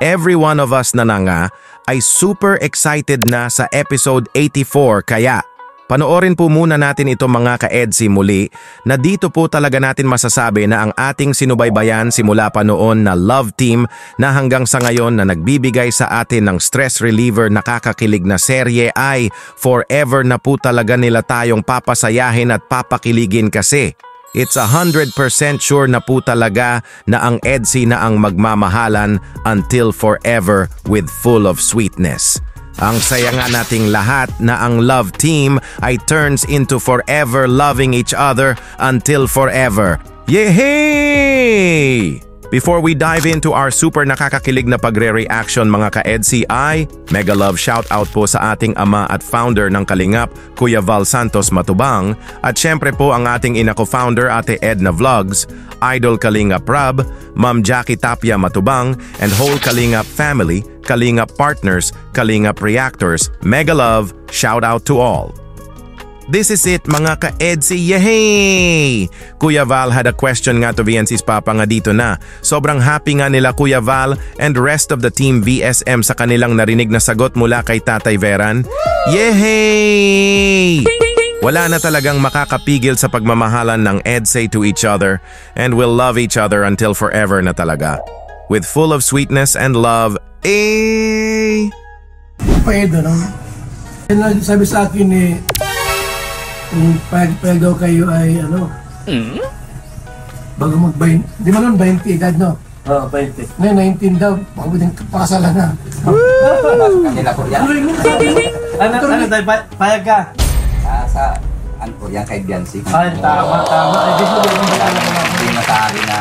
Every one of us na nga ay super excited na sa episode 84 kaya panoorin po muna natin ito mga ka-EDSI muli na dito po talaga natin masasabi na ang ating sinubaybayan simula pa noon na love team na hanggang sa ngayon na nagbibigay sa atin ng stress reliever nakakakilig na serye ay forever na po talaga nila tayong papasayahin at papakiligin kasi it's 100% sure na po talaga na ang EDSI na ang magmamahalan until forever with full of sweetness. Ang saya nga nating lahat na ang love team ay turns into forever loving each other until forever. Yehey! Before we dive into our super nakakakilig na pagre-reaction mga ka-EDSI ay mega love shoutout po sa ating ama at founder ng Kalingap, Kuya Val Santos Matubang at syempre po ang ating ina co-founder Ate Edna Vlogs, Idol Kalingap Rab, Ma'am Jackie Tapia Matubang and whole Kalingap family, Kalingap partners, Kalingap reactors, mega love shoutout to all. This is it mga ka-EDSI, yehey! Kuya Val had a question nga to VNC's papa nga dito na. Sobrang happy nga nila Kuya Val and rest of the team VSM sa kanilang narinig na sagot mula kay Tatay Veran. Yehey! Wala na talagang makakapigil sa pagmamahalan ng EDSI to each other and will love each other until forever na talaga. With full of sweetness and love, eh! Pwede, no? Sabi sa akin kung payag daw kayo ay bago mag-20, di ba nun 20 edad, no? Oo, 20. Ngayon 19 daw, bago din pakasalan na. Kanila po yan. Ano tayo, payag ka? Sa, ano po yan, kay Biancy. Ay, tama. Ay, di ko din ba talaga Hindi matari na,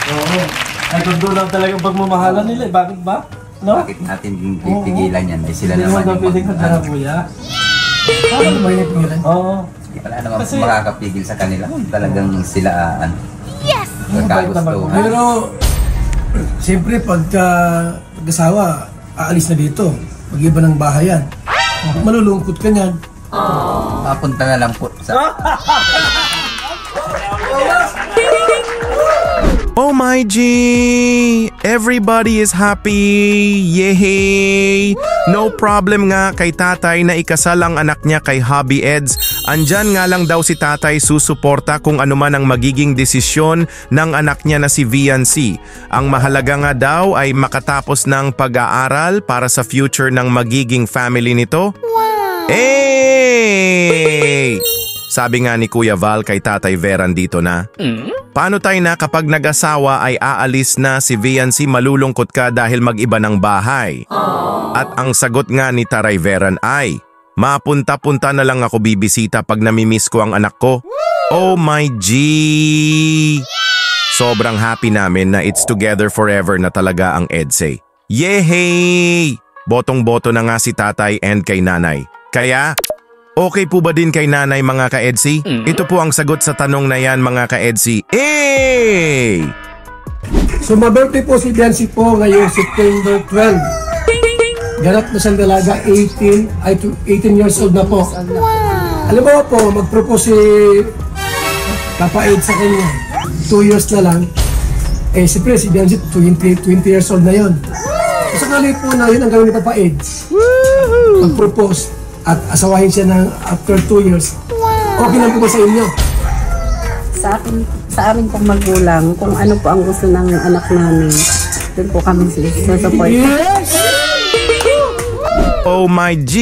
Oo. Ay, kung doon lang talagang pagmamahalan nila, bakit ba? No? bakit natin pigilan yan? Ay sila Hindi naman mo daw pwedeng kagana kuya. Ano ba yung pingilan? Oo. Hindi pala naman makakapigil sa kanila. Talagang sila, Yes! magkagusto. Pero, siyempre pagka mag-asawa, aalis na dito. Mag-iba ng bahayan. Malulungkot ka niyan. Papunta na lang po sa... Oh my G! Everybody is happy! Yehey! No problem nga kay tatay na ikasal ang anak niya kay Hubby Eds. Andyan nga lang daw si tatay susuporta kung ano man ang magiging desisyon ng anak niya na si VNC. Ang mahalaga nga daw ay makatapos ng pag-aaral para sa future ng magiging family nito. Wow! Hey! Sabi nga ni Kuya Val kay Tatay Veran dito na, paano tayo na kapag nag-asawa ay aalis na si VNC malulungkot ka dahil mag-iba ng bahay? At ang sagot nga ni Taray Veran ay, mapunta-punta na lang ako bibisita pag namimiss ko ang anak ko. Oh my G! Sobrang happy namin na it's together forever na talaga ang EDSI. Yehey! Botong-boto na nga si tatay and kay nanay. Kaya... okay po ba din kay nanay mga ka-EDSI? Ito po ang sagot sa tanong na yan mga ka-EDSI. Eh! So, ma-birthday po si Biancy po ngayong September 12. Ganap na siyang dalaga, 18 years old na po. Wow. Alam mo po, mag-propose si Papa Ed sa kanya. 2 years na lang. Eh, siyempre si Biancy 20 years old na yun. So, sakali po na yun ang gawin ni Papa Ed. Mag-propose at asawahin siya ng after 2 years. Wow. Okay lang po ba sa inyo? Sa amin pong magulang, kung ano po ang gusto ng anak namin, doon po kami support. Yes! Oh my G!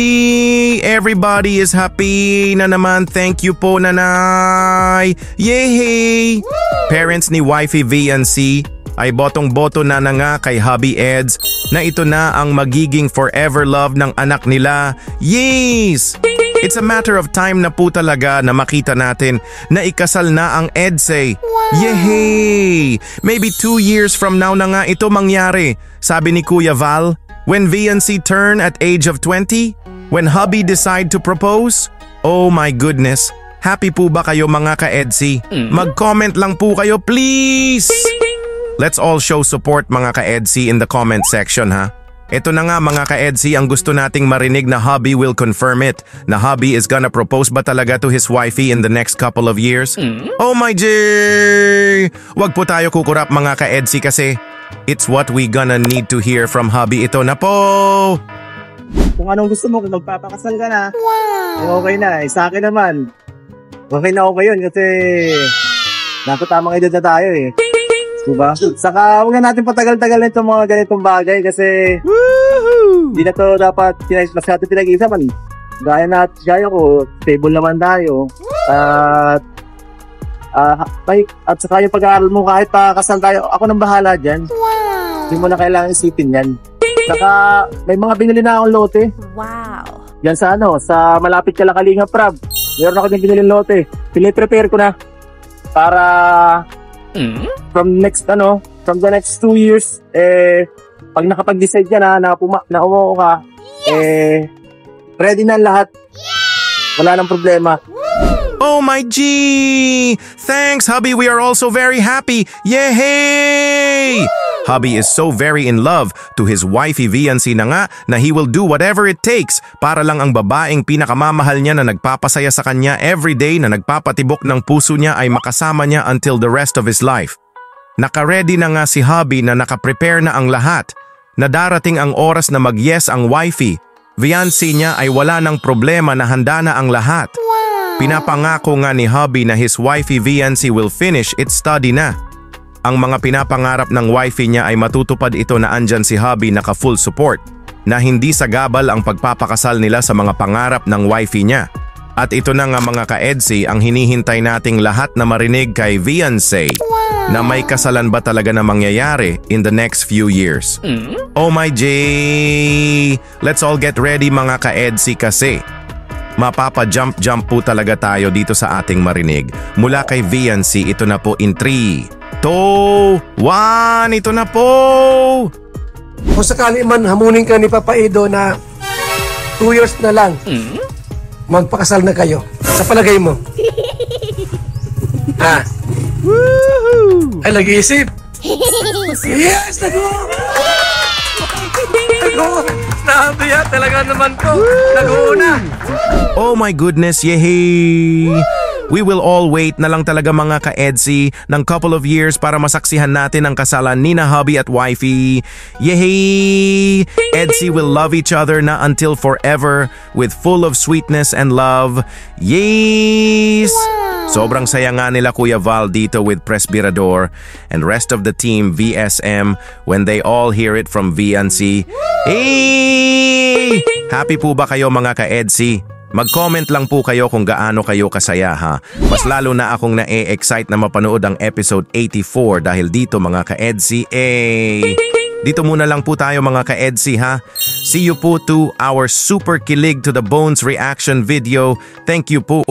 Everybody is happy na naman. Thank you po nanay! Yehey! Parents ni Wifey VNC ay botong-boto na nga kay Hubby Eds na ito na ang magiging forever love ng anak nila. Yes! It's a matter of time na po talaga na makita natin na ikasal na ang EDSI. Wow. Yehey! Maybe 2 years from now na nga ito mangyari. Sabi ni Kuya Val, when VNC turn at age of 20? When hubby decide to propose? Oh my goodness! Happy po ba kayo mga ka-EDSI? Mag-comment lang po kayo please! Let's all show support mga ka-EDSI in the comment section ha. Ito na nga mga ka-EDSI ang gusto nating marinig na hubby will confirm it. Na hubby is gonna propose ba talaga to his wifey in the next couple of years? Oh my J! Wag po tayo kukurap mga ka-EDSI kasi It's what we gonna need to hear from hubby. Ito na po! Kung anong gusto mo, kung magpapakasal ka na, okay na. Sa akin naman, okay na ako yun kasi nasa tamang edad na tayo eh. Diba? Saka huwag na natin patagal-tagal na itong mga ganitong bagay kasi hindi na to dapat mas natin pinag-isapan. Gaya ko, stable naman tayo. At saka yung pag-aaral mo kahit pakasal tayo, ako nang bahala dyan. Hindi mo na kailangan isipin yan. Saka may mga binili na akong lote. Wow. Yan sa sa malapit ka lang Kalinga Prab. Meron ako din binili lote. Piniprepare ko na para from the next 2 years, pag nakapag-decide ka na umuo ka, ready na lahat. Wala nang problema. Oh my G! Thanks, hubby. We are also very happy. Yay! Hubby is so very in love to his wifey Viancy na nga na he will do whatever it takes para lang ang babaeng pinakamamahal niya na nagpapasaya sa kanya everyday na nagpapatibok ng puso niya ay makasama niya until the rest of his life. Naka-ready na nga si hubby na nakaprepare na ang lahat. Na darating ang oras na mag-yes ang wifey. Viancy niya ay wala ng problema na handa na ang lahat. Pinapangako nga ni hubby na his wifey Viancy will finish its study na. Ang mga pinapangarap ng wifey niya ay matutupad ito na andyan si hubby naka-full support, na hindi sagabal ang pagpapakasal nila sa mga pangarap ng wifey niya. At ito na nga mga ka-EDSI ang hinihintay nating lahat na marinig kay Viancy na may kasalan ba talaga na mangyayari in the next few years. Oh my J! Let's all get ready mga ka-EDSI kasi mapapa-jump po talaga tayo dito sa ating marinig. Mula kay Viancy, ito na po in 3, 2, 1, ito na po! Kung sakali man hamunin ka ni Papa Edo na 2 years na lang, magpakasal na kayo. Sa palagay mo? Ay, nag-iisip? Yes! Nabiya talaga naman ko. Nag-uuna. Oh my goodness, yehey! We will all wait na lang talaga mga ka-EDSI ng couple of years para masaksihan natin ang kasalan ni na hubby at wifey. Yehey! EDSI will love each other na until forever with full of sweetness and love. Yes! Sobrang saya nga nila Kuya Val dito with Presbyrador and rest of the team VSM when they all hear it from Viancy. Hey! Happy po ba kayo mga ka-EDSI? Mag-comment lang po kayo kung gaano kayo kasaya ha. Mas lalo na akong na-excite na mapanood ang episode 84 dahil dito mga ka-EDSI. Dito muna lang po tayo mga ka-EDSI ha. See you po to our super kilig to the bones reaction video. Thank you po.